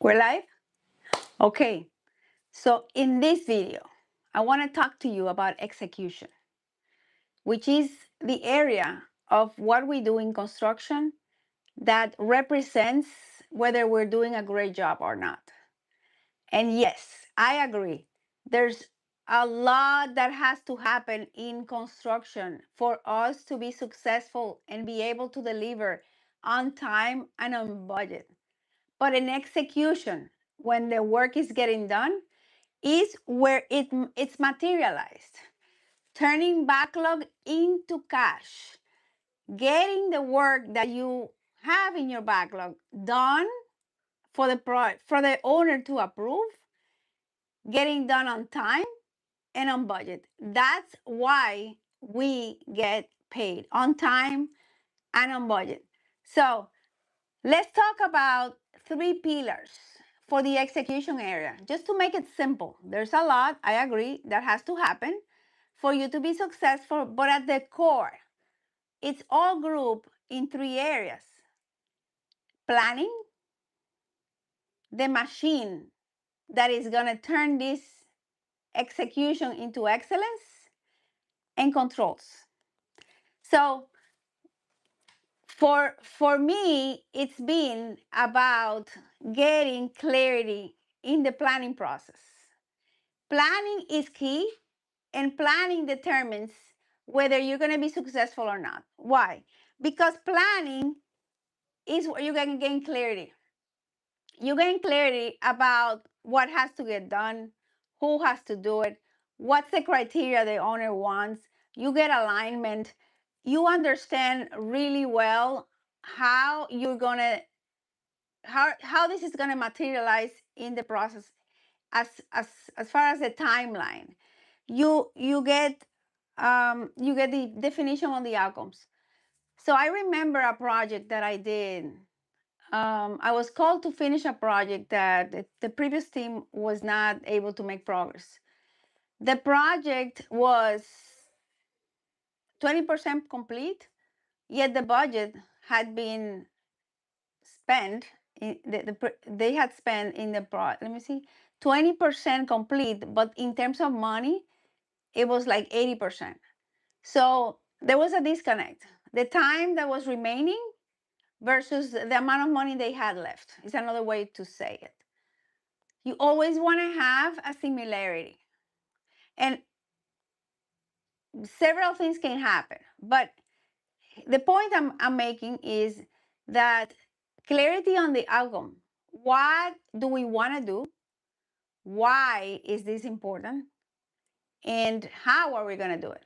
We're live? Okay, so in this video, I want to talk to you about execution, which is the area of what we do in construction that represents whether we're doing a great job or not. And yes, I agree. There's a lot that has to happen in construction for us to be successful and be able to deliver on time and on budget. But in execution, when the work is getting done, is where it's materialized. Turning backlog into cash, getting the work that you have in your backlog done for for the owner to approve, getting done on time and on budget. That's why we get paid on time and on budget. So let's talk about three pillars for the execution area. Just to make it simple, there's a lot, I agree, that has to happen for you to be successful, but at the core, it's all grouped in three areas: planning, the machine that is going to turn this execution into excellence, and controls. So for me, it's been about getting clarity in the planning process. Planning is key, and planning determines whether you're going to be successful or not. Why? Because planning is where you're going to gain clarity. You gain clarity about what has to get done, who has to do it, what's the criteria the owner wants. You get alignment. You understand really well how you're gonna how this is gonna materialize in the process as as as far as the timeline. You get the definition on the outcomes. So I remember a project that I did. I was called to finish a project that the previous team was not able to make progress. The project was 20% complete, yet the budget had been spent. They had spent in the let me see, 20% complete, but in terms of money, it was like 80%. So there was a disconnect. The time that was remaining versus the amount of money they had left is another way to say it. You always want to have a similarity. And several things can happen. But the point I'm making is that clarity on the outcome. What do we want to do? Why is this important? And how are we going to do it?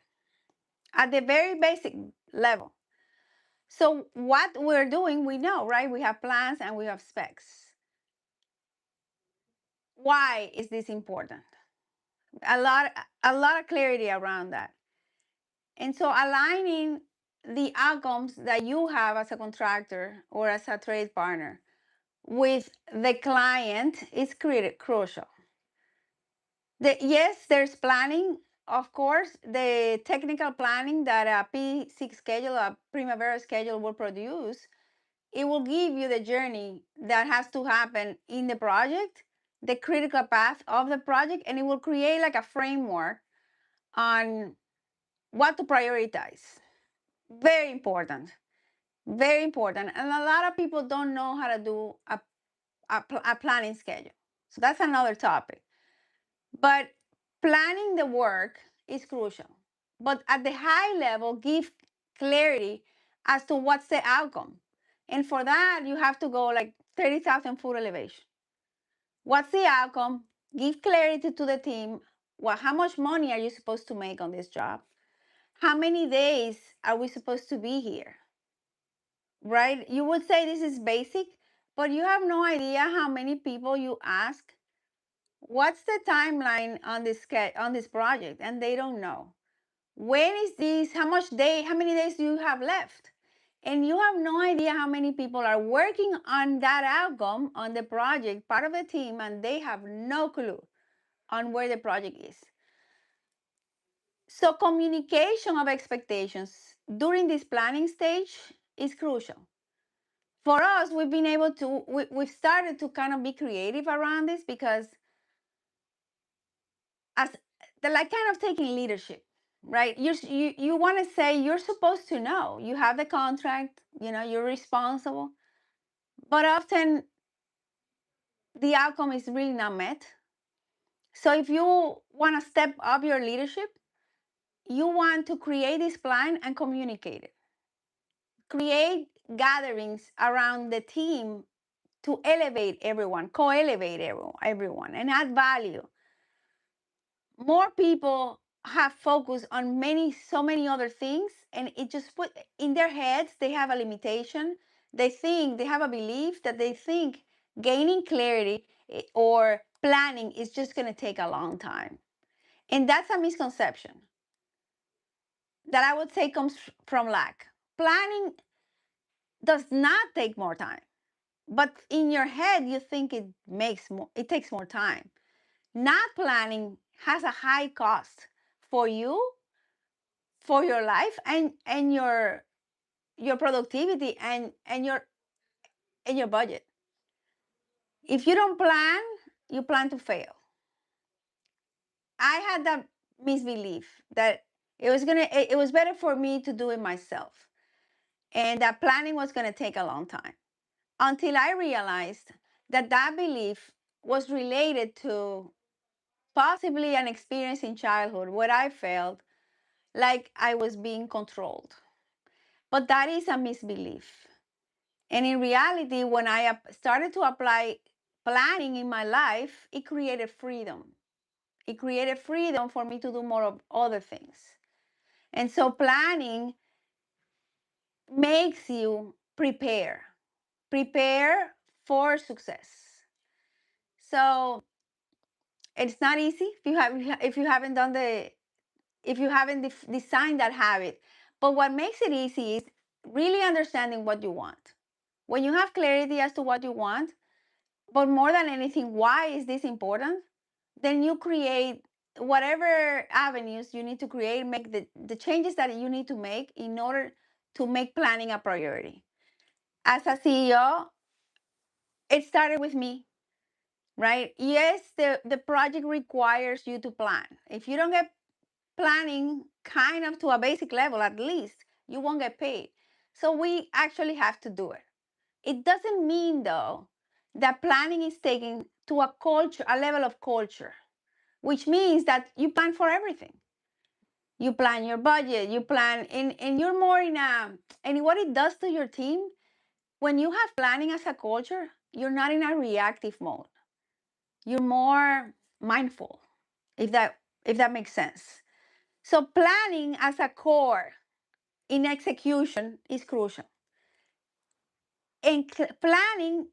At the very basic level. So what we're doing, we know, right? We have plans and we have specs. Why is this important? A lot, a lot of clarity around that. And so aligning the outcomes that you have as a contractor or as a trade partner with the client is crucial. Yes, there's planning, of course, the technical planning that a P6 schedule, a Primavera schedule will produce. It will give you the journey that has to happen in the project, the critical path of the project, and it will create like a framework on what to prioritize. Very important. Very important. And a lot of people don't know how to do a planning schedule. So that's another topic. But planning the work is crucial. But at the high level, give clarity as to what's the outcome. And for that, you have to go like 30,000 foot elevation. What's the outcome? Give clarity to the team. How much money are you supposed to make on this job? How many days are we supposed to be here? Right? You would say this is basic, but you have no idea how many people you ask, what's the timeline on this project, and they don't know. When is this? How many days do you have left? And you have no idea how many people are working on that outcome on the project, part of the team, and they have no clue on where the project is. So communication of expectations during this planning stage is crucial. For us, we've been able to, we've started to kind of be creative around this because as the like kind of taking leadership, right? You want to say you're supposed to know. You have the contract, you're responsible, but often the outcome is really not met. So if you want to step up your leadership, you want to create this plan and communicate it. Create gatherings around the team to elevate everyone, co-elevate everyone, and add value. More people have focused on so many other things, and it just put in their heads they have a limitation. They have a belief that they think gaining clarity or planning is just going to take a long time. And that's a misconception that I would say comes from lack. Planning does not take more time, but in your head you think it takes more time. Not planning has a high cost for you, for your life, and your productivity and your budget. If you don't plan, you plan to fail. I had that misbelief that it was better for me to do it myself, and that planning was going to take a long time, until I realized that that belief was related to possibly an experience in childhood where I felt like I was being controlled. But that is a misbelief. And in reality, when I started to apply planning in my life, it created freedom. It created freedom for me to do more of other things. And so planning makes you prepare for success. So it's not easy if you haven't done the if you haven't designed that habit. But what makes it easy is really understanding what you want. When you have clarity as to what you want, but more than anything, why is this important? Then you create whatever avenues you need to create, make the changes that you need to make in order to make planning a priority. As a CEO, it started with me, right? Yes, the project requires you to plan. If you don't get planning kind of to a basic level, at least, you won't get paid. So we actually have to do it. It doesn't mean, though, that planning is taken to a level of culture, which means that you plan for everything. You plan your budget, you plan, and you're more and what it does to your team, when you have planning as a culture, you're not in a reactive mode. You're more mindful, if that makes sense. So planning as a core in execution is crucial. And planning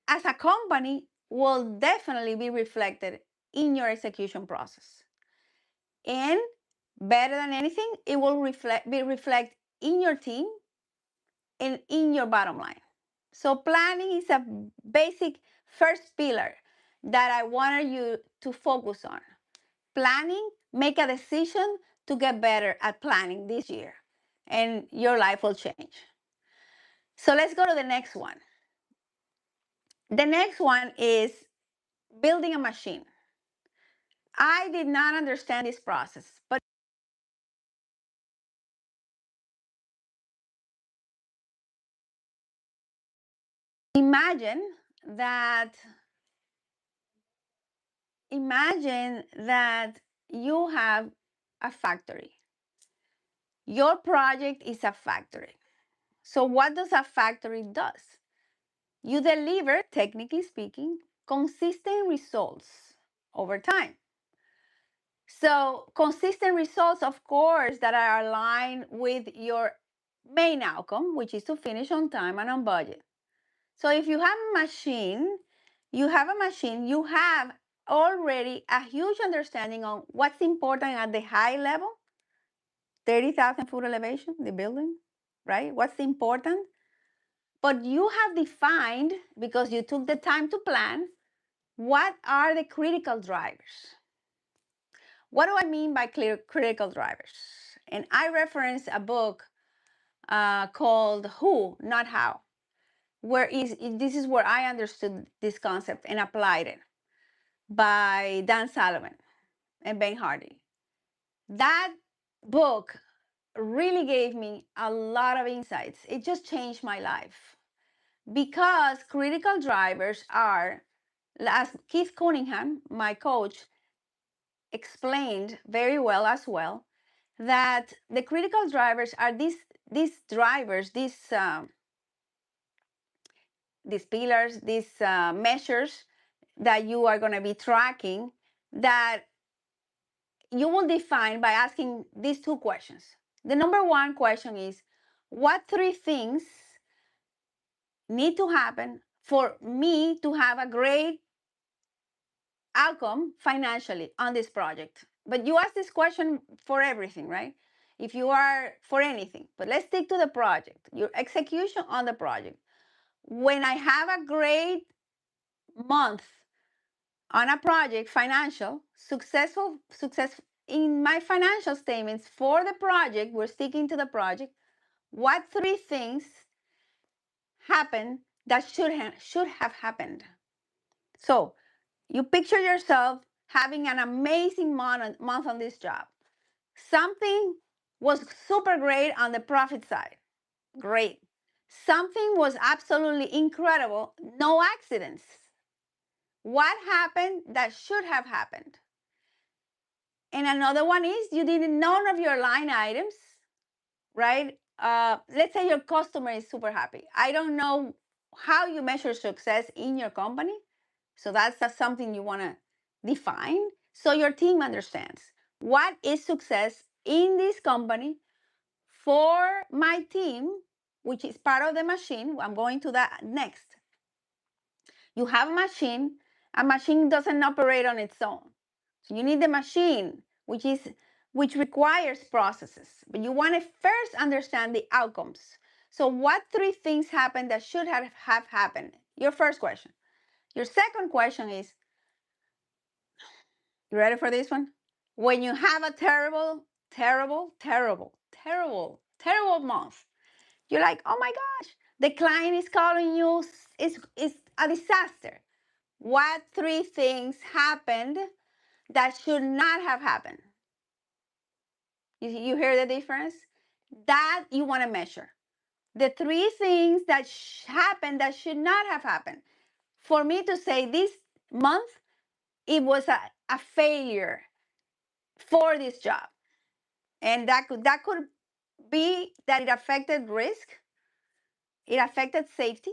as a company will definitely be reflected in your execution process. And better than anything, it will reflect in your team and in your bottom line. So planning is a basic first pillar that I wanted you to focus on. Planning, make a decision to get better at planning this year, and your life will change. So let's go to the next one. The next one is building a machine. I did not understand this process, but imagine that imagine that you have a factory. Your project is a factory. So what does a factory does? You deliver, technically speaking, consistent results over time. So consistent results, of course, that are aligned with your main outcome, which is to finish on time and on budget. So if you have a machine, you have already a huge understanding on what's important at the high level, 30,000 foot elevation, the building, right? What's important? But you have defined, because you took the time to plan, what are the critical drivers. What do I mean by critical drivers? And I reference a book called Who, Not How. this is where I understood this concept and applied it, by Dan Sullivan and Ben Hardy. That book really gave me a lot of insights. It just changed my life because critical drivers are, as Keith Cunningham, my coach, explained very well as well, that the critical drivers are these drivers, these pillars, these measures that you are going to be tracking, that you will define by asking these two questions. The number one question is, what three things need to happen for me to have a great outcome financially on this project? But you ask this question for everything, right? If you are for anything, but let's stick to the project, your execution on the project. When I have a great month on a project, financial, success in my financial statements for the project, we're sticking to the project, what three things happen that should have happened? So you picture yourself having an amazing month on this job. Something was super great on the profit side. Great. Something was absolutely incredible. No accidents. What happened that should have happened? And another one is you did none of your line items, right? Let's say your customer is super happy. I don't know how you measure success in your company. So that's something you want to define so your team understands what is success in this company for my team, which is part of the machine. I'm going to that next. You have a machine doesn't operate on its own. So you need the machine, which requires processes. But you want to first understand the outcomes. So what three things happened that should have happened? Your first question. Your second question is, you ready for this one? When you have a terrible month, you're like, oh my gosh, the client is calling you, it's a disaster. What three things happened that should not have happened? You hear the difference? That you want to measure. The three things that happened that should not have happened. For me to say this month, it was a failure for this job. And that could be that it affected risk, it affected safety,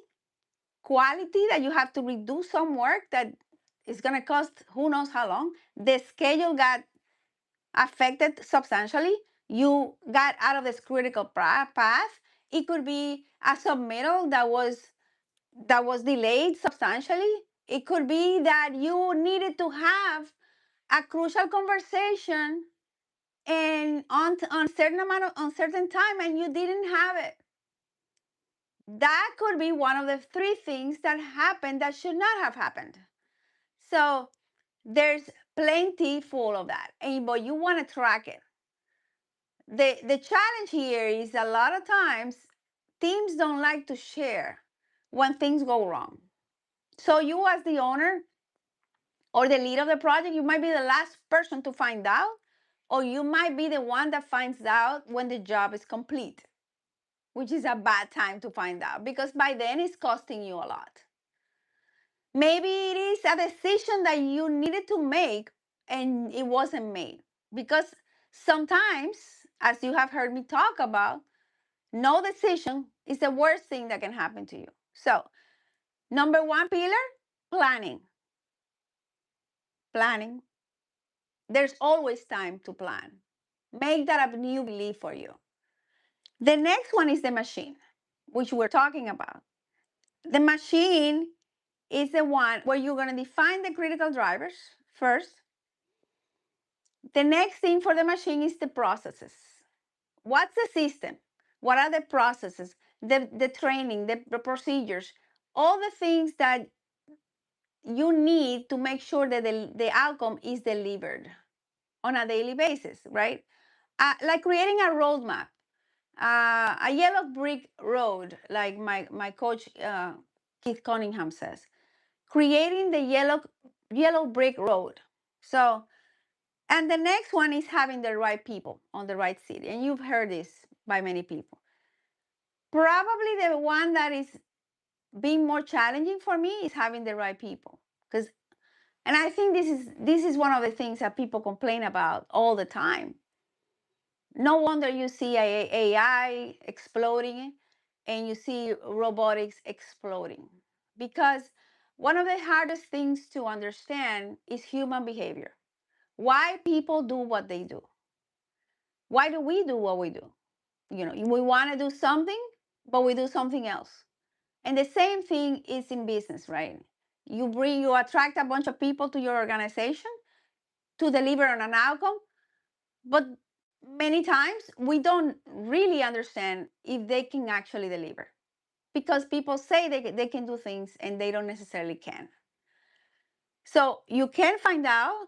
quality, that you have to redo some work that is going to cost who knows how long. The schedule got affected substantially. You got out of this critical path. It could be a submittal that was delayed substantially. It could be that you needed to have a crucial conversation and on certain amount of on certain time and you didn't have it. That could be one of the three things that happened that should not have happened. So there's plenty full of that, but you want to track it. The challenge here is a lot of times teams don't like to share when things go wrong. So you, as the owner or the lead of the project, you might be the last person to find out, or you might be the one that finds out when the job is complete, which is a bad time to find out because by then it's costing you a lot. Maybe it is a decision that you needed to make and it wasn't made. Because sometimes, as you have heard me talk about, no decision is the worst thing that can happen to you. So, number one pillar, planning. Planning. There's always time to plan. Make that a new belief for you. The next one is the machine, which we're talking about. The machine is the one where you're going to define the critical drivers first. The next thing for the machine is the processes. What's the system? What are the processes? The training, the procedures, all the things that you need to make sure that the outcome is delivered on a daily basis, right? Like creating a roadmap. A yellow brick road, like my coach Keith Cunningham says, creating the yellow brick road. So, and the next one is having the right people on the right seat. And you've heard this by many people. Probably the one that is being more challenging for me is having the right people. Because and I think this is one of the things that people complain about all the time. No wonder you see AI exploding and you see robotics exploding. Because one of the hardest things to understand is human behavior. Why people do what they do. Why do we do what we do? We want to do something, but we do something else. And the same thing is in business, right? You attract a bunch of people to your organization to deliver on an outcome, but many times we don't really understand if they can actually deliver because people say they can do things and they don't necessarily can. So you can find out,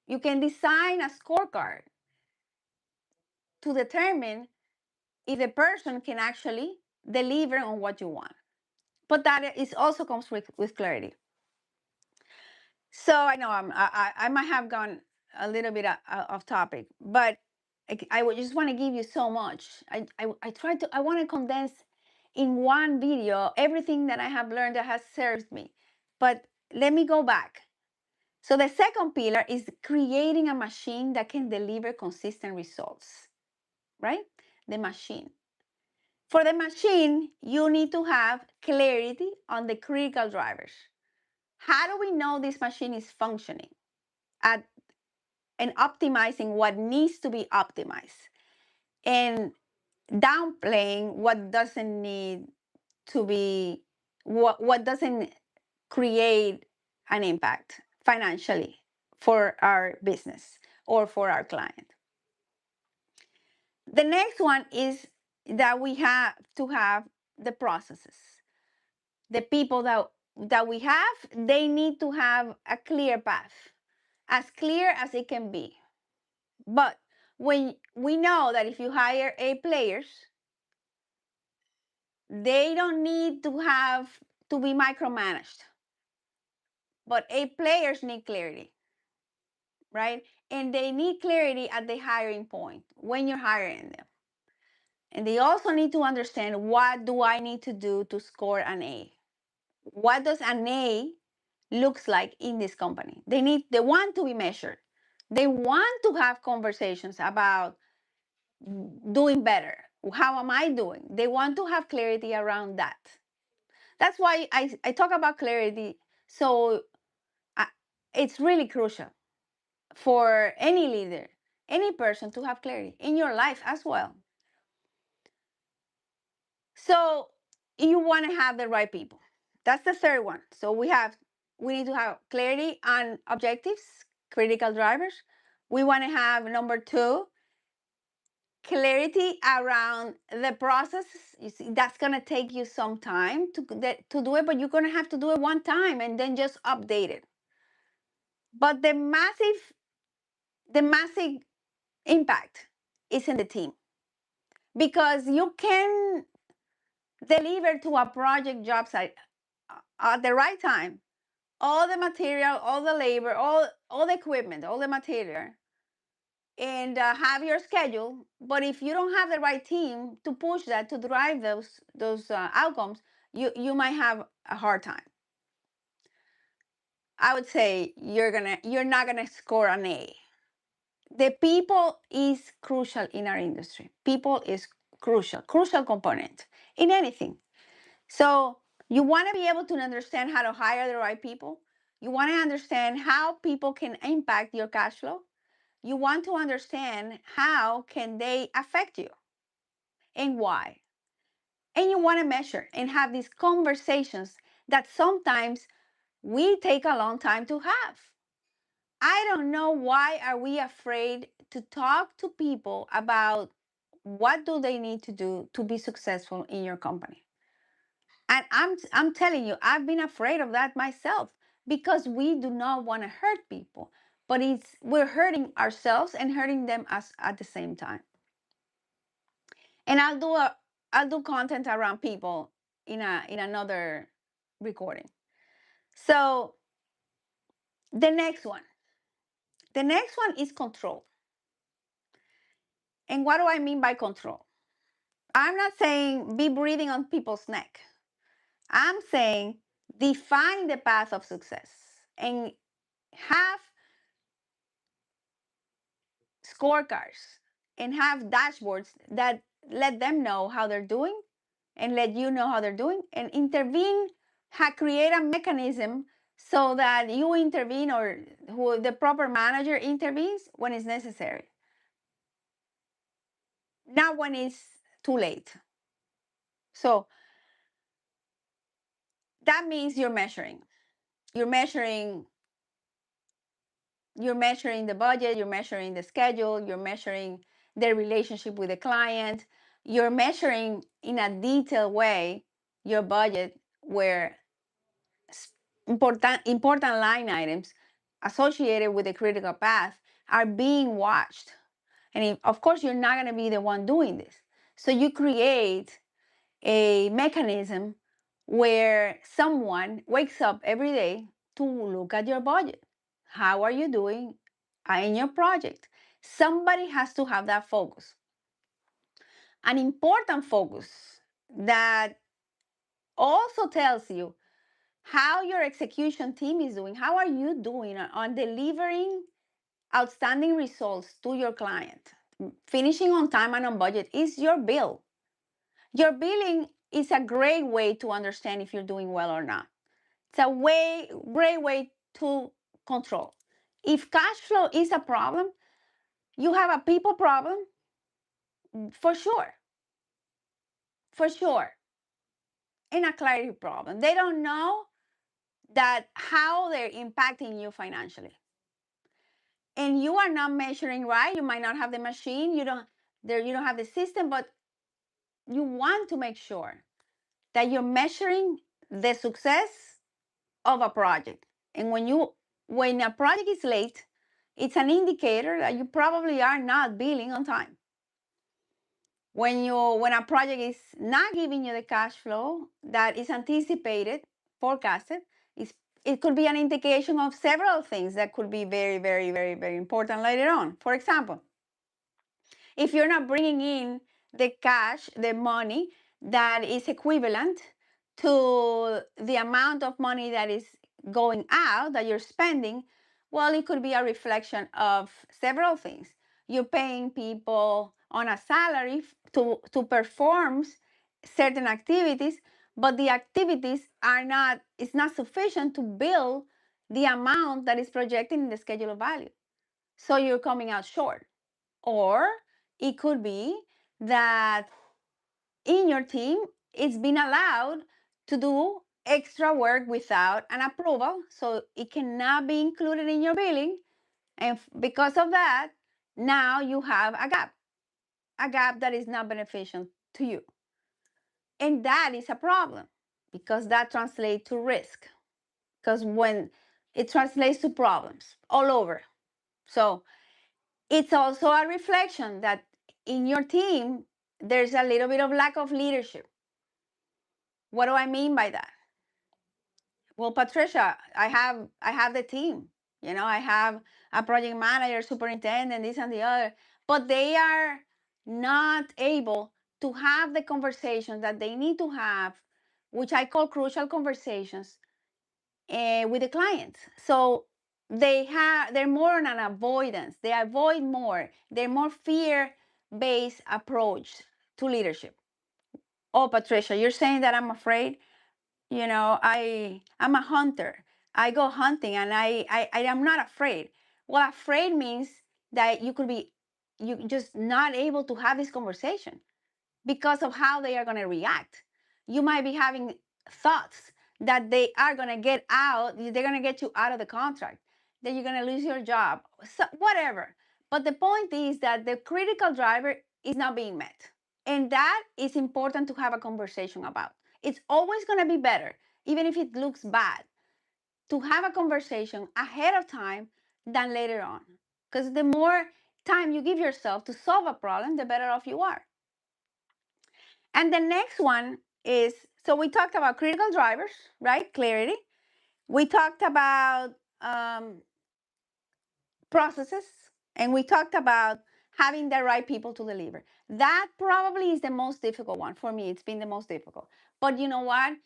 you can design a scorecard to determine if the person can actually deliver on what you want. But that is also comes with clarity. So I know I might have gone a little bit off topic, but I would just want to give you so much. I want to condense in one video everything that I have learned that has served me. But let me go back. So the second pillar is creating a machine that can deliver consistent results, right? The machine. For the machine, you need to have clarity on the critical drivers. How do we know this machine is functioning at and optimizing what needs to be optimized and downplaying what doesn't need to be what doesn't create an impact financially for our business or for our client. The next one is that we have to have the processes. The people that we have, they need to have a clear path, as clear as it can be. But when we know that if you hire A players, they don't need to have to be micromanaged. But A players need clarity, right? And they need clarity at the hiring point when you're hiring them. And they also need to understand, what do I need to do to score an A? What does an A looks like in this company? They want to be measured. They want to have conversations about doing better. How am I doing? They want to have clarity around that. That's why I talk about clarity. So I, it's really crucial for any leader, any person to have clarity in your life as well. So you want to have the right people. That's the third one. So we need to have clarity on objectives, critical drivers. We want to have number two, clarity around the process. You see, that's going to take you some time to do it, but you're going to have to do it one time and then just update it. But the massive impact is in the team, because you can deliver to a project job site at the right time all the material, all the labor, all the equipment, all the material, and have your schedule. But if you don't have the right team to push that, to drive those outcomes, you might have a hard time. I would say you're not gonna score an A. The people is crucial in our industry. People is crucial component in anything. So you want to be able to understand how to hire the right people. You want to understand how people can impact your cash flow. You want to understand how can they affect you and why. And you want to measure and have these conversations that sometimes we take a long time to have. I don't know why are we afraid to talk to people about what do they need to do to be successful in your company. And I'm telling you, I've been afraid of that myself, because we do not want to hurt people, but we're hurting ourselves and hurting them as at the same time. And I'll do content around people in another recording. So the next one. The next one is control. And what do I mean by control? I'm not saying be breathing on people's neck. I'm saying define the path of success and have scorecards and have dashboards that let them know how they're doing and let you know how they're doing and intervene, create a mechanism so that you intervene or who the proper manager intervenes when it's necessary, not when it's too late. So that means you're measuring. You're measuring you're measuring the budget, you're measuring the schedule, you're measuring the relationship with the client, you're measuring in a detailed way your budget where important line items associated with the critical path are being watched. And of course, you're not going to be the one doing this. So you create a mechanism where someone wakes up every day to look at your budget. How are you doing in your project? Somebody has to have that focus. An important focus that also tells you how your execution team is doing. How are you doing on delivering outstanding results to your client? Finishing on time and on budget is your bill. Your billing is a great way to understand if you're doing well or not. It's a great way to control. If cash flow is a problem, you have a people problem for sure, for sure, and a clarity problem. They don't know that how they're impacting you financially, and you are not measuring right. You might not have the machine. You don't have the system, but you want to make sure that you're measuring the success of a project. And when a project is late, it's an indicator that you probably are not billing on time. When a project is not giving you the cash flow that is anticipated, forecasted, it could be an indication of several things that could be very, very, very, very important later on. For example, if you're not bringing in the cash, the money that is equivalent to the amount of money that is going out that you're spending, well, it could be a reflection of several things. You're paying people on a salary to perform certain activities, but the activities are not, it's not sufficient to bill the amount that is projected in the schedule of value. So you're coming out short. Or it could be that in your team, it's been allowed to do extra work without an approval, so it cannot be included in your billing. And because of that, now you have a gap that is not beneficial to you. And that is a problem because that translates to risk. Because when it translates to problems all over. So it's also a reflection that in your team, there's a little bit of lack of leadership. What do I mean by that? Well, Patricia, I have the team. I have a project manager, superintendent, this and the other, but they are not able to have the conversations that they need to have, which I call crucial conversations with the clients. So they're more on an avoidance. They avoid more. They're more fear-based approach to leadership. Oh, Patricia, you're saying that I'm afraid? I'm a hunter. I go hunting and I am not afraid. Well, afraid means that you just not able to have this conversation because of how they are going to react. You might be having thoughts that they are going to get out, they're going to get you out of the contract, that you're going to lose your job, so, whatever. But the point is that the critical driver is not being met. And that is important to have a conversation about. It's always going to be better, even if it looks bad, to have a conversation ahead of time than later on. Because the more time you give yourself to solve a problem, the better off you are. And the next one is, so we talked about critical drivers, right? Clarity. We talked about um, processes, and we talked about having the right people to deliver. That probably is the most difficult one for me. It's been the most difficult. But you know what?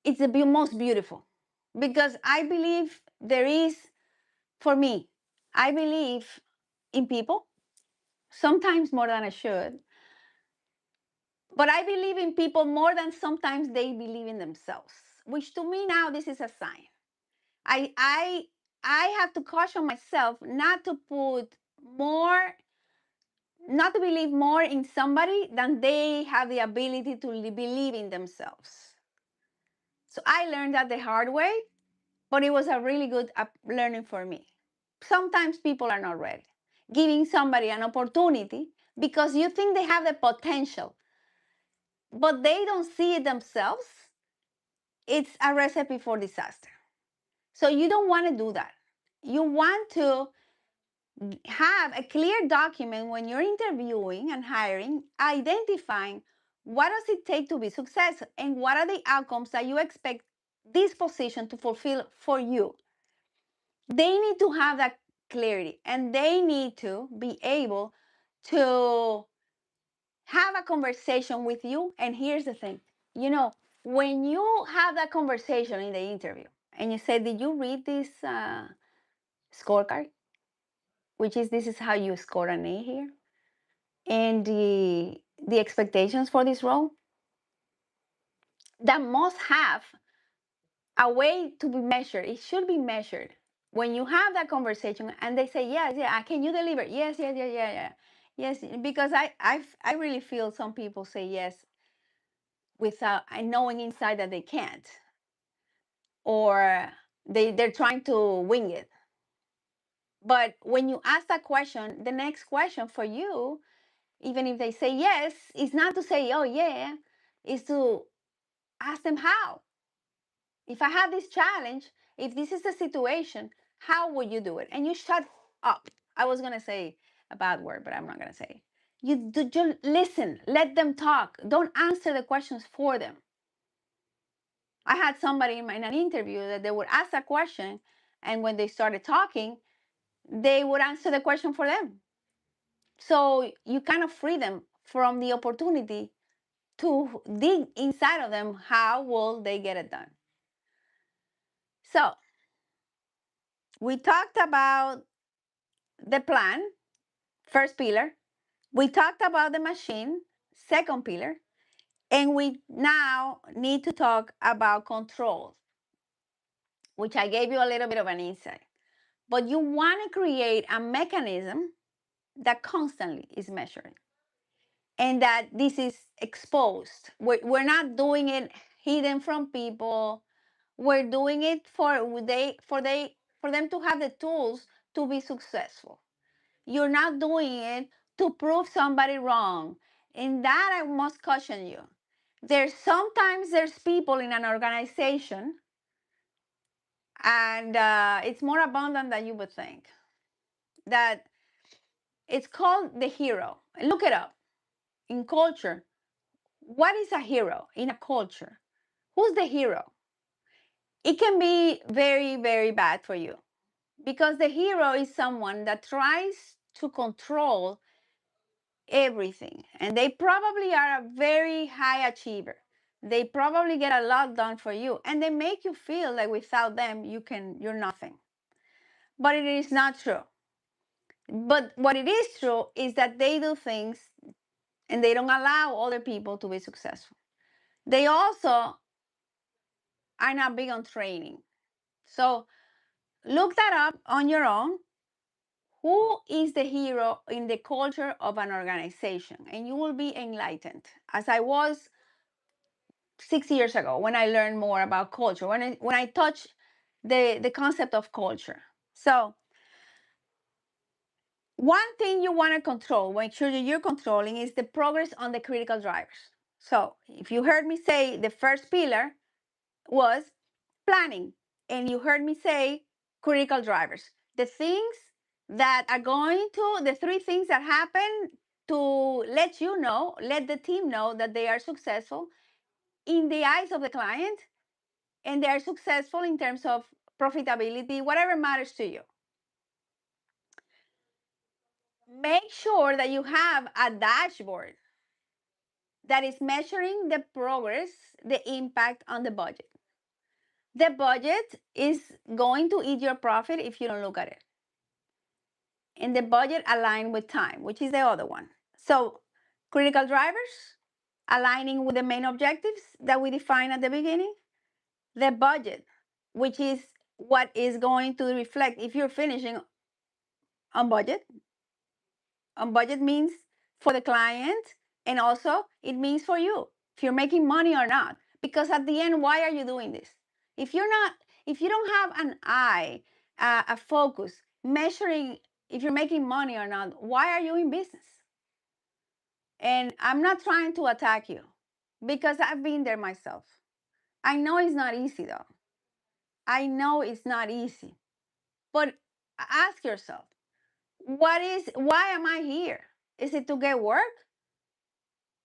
It's the most beautiful, because I believe there is, for me, I believe in people, sometimes more than I should, but I believe in people more than sometimes they believe in themselves, which to me now this is a sign. I I I have to caution myself not to put more, not to believe more in somebody than they have the ability to believe in themselves. So I learned that the hard way, but it was a really good learning for me. Sometimes people are not ready. Giving somebody an opportunity because you think they have the potential, but they don't see it themselves, it's a recipe for disaster. So you don't want to do that. You want to have a clear document when you're interviewing and hiring, identifying what does it take to be successful and what are the outcomes that you expect this position to fulfill for you. They need to have that clarity, and they need to be able to have a conversation with you. And here's the thing, you know, when you have that conversation in the interview and you say, did you read this scorecard, which is, this is how you score an A here, and the expectations for this role, that must have a way to be measured. It should be measured. When you have that conversation and they say, yes, yeah, can you deliver? Yes, yes, yeah, yeah, yeah. Yes, because I really feel some people say yes without knowing inside that they can't, or they're trying to wing it. But when you ask that question, the next question for you, even if they say yes, is not to say, oh, yeah, is to ask them how. If I have this challenge, if this is the situation, how would you do it? And you shut up. I was going to say a bad word, but I'm not going to say. You listen, let them talk. Don't answer the questions for them. I had somebody in an interview that they would ask a question, and when they started talking, they would answer the question for them. So you kind of free them from the opportunity to dig inside of them. How will they get it done? So we talked about the plan, first pillar. We talked about the machine, second pillar. And we now need to talk about control, which I gave you a little bit of an insight. But you want to create a mechanism that constantly is measured and that this is exposed. We're not doing it hidden from people. We're doing it for them to have the tools to be successful. You're not doing it to prove somebody wrong. In that, I must caution you. There's people in an organization, and it's more abundant than you would think, that it's called the hero. Look it up. In culture, what is a hero in a culture? Who's the hero? It can be very, very bad for you, because the hero is someone that tries to control everything, and they probably are a very high achiever. They probably get a lot done for you, and they make you feel like without them you're nothing. But it is not true. But what it is true is that they do things and they don't allow other people to be successful. They also are not big on training. So look that up on your own. Who is the hero in the culture of an organization? And you will be enlightened, as I was 6 years ago when I learned more about culture, when I touched the concept of culture. So one thing you want to control, make sure that you're controlling, is the progress on the critical drivers. So if you heard me say the first pillar was planning, and you heard me say critical drivers, the things that are going to, the three things that happen to let you know, let the team know that they are successful in the eyes of the client, and they are successful in terms of profitability, whatever matters to you. Make sure that you have a dashboard that is measuring the progress, the impact on the budget. The budget is going to eat your profit if you don't look at it. And the budget aligned with time, which is the other one. So, critical drivers aligning with the main objectives that we defined at the beginning. The budget, which is what is going to reflect if you're finishing on budget. On budget means for the client, and also it means for you if you're making money or not. Because at the end, why are you doing this? If you're not, if you don't have an eye, a focus, measuring if you're making money or not, why are you in business? And I'm not trying to attack you because I've been there myself. I know it's not easy though. I know it's not easy. But ask yourself, why am I here? Is it to get work,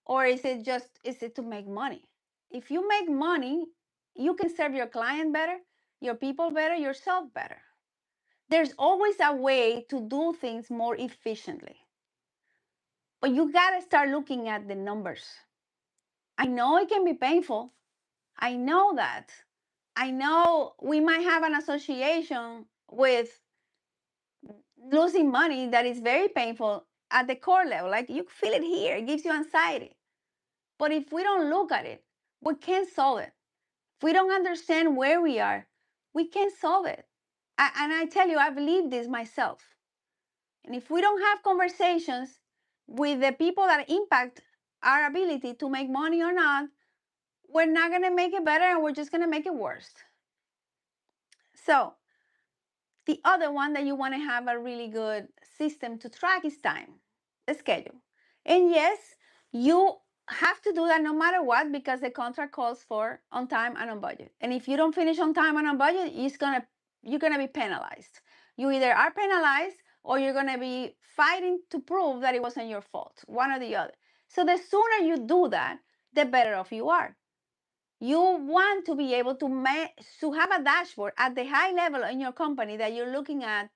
or is it to make money? If you make money, you can serve your client better, your people better, yourself better. There's always a way to do things more efficiently. But you got to start looking at the numbers. I know it can be painful. I know that. I know we might have an association with losing money that is very painful at the core level. Like you feel it here, it gives you anxiety. But if we don't look at it, we can't solve it. If we don't understand where we are, we can't solve it. And I tell you, I've lived this myself. And if we don't have conversations with the people that impact our ability to make money or not, we're not going to make it better, and we're just going to make it worse. So, the other one that you want to have a really good system to track is time, the schedule. And yes, you have to do that no matter what, because the contract calls for on time and on budget. And if you don't finish on time and on budget, you're gonna be penalized. You either are penalized or you're gonna be fighting to prove that it wasn't your fault, one or the other. So the sooner you do that, the better off you are. You want to be able to have a dashboard at the high level in your company that you're looking at.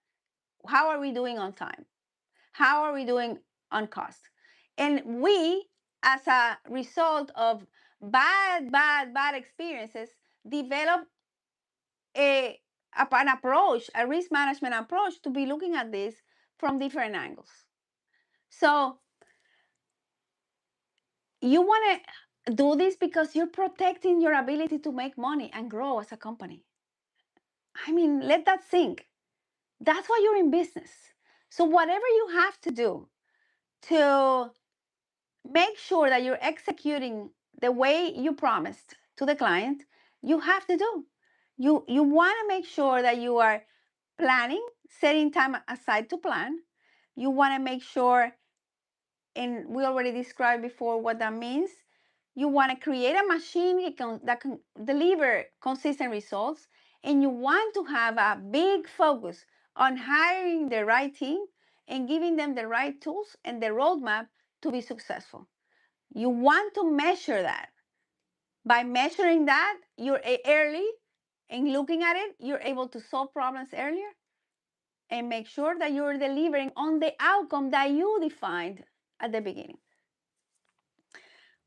How are we doing on time? How are we doing on cost? And we, as a result of bad experiences, develop an approach, a risk management approach to be looking at this from different angles. So you want to do this because you're protecting your ability to make money and grow as a company. I mean, let that sink. That's why you're in business. So whatever you have to do to make sure that you're executing the way you promised to the client, you have to do. You want to make sure that you are planning, setting time aside to plan. You want to make sure, and we already described before what that means. You want to create a machine that can deliver consistent results, and you want to have a big focus on hiring the right team and giving them the right tools and the roadmap to be successful. You want to measure that. By measuring that, you're early and looking at it, you're able to solve problems earlier and make sure that you're delivering on the outcome that you defined at the beginning.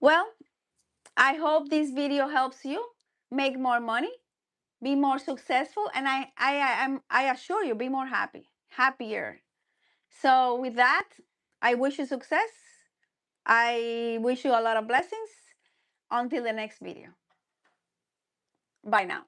Well, I hope this video helps you make more money, be more successful, and I assure you, be more happier. So with that, I wish you success. I wish you a lot of blessings. Until the next video. Bye now.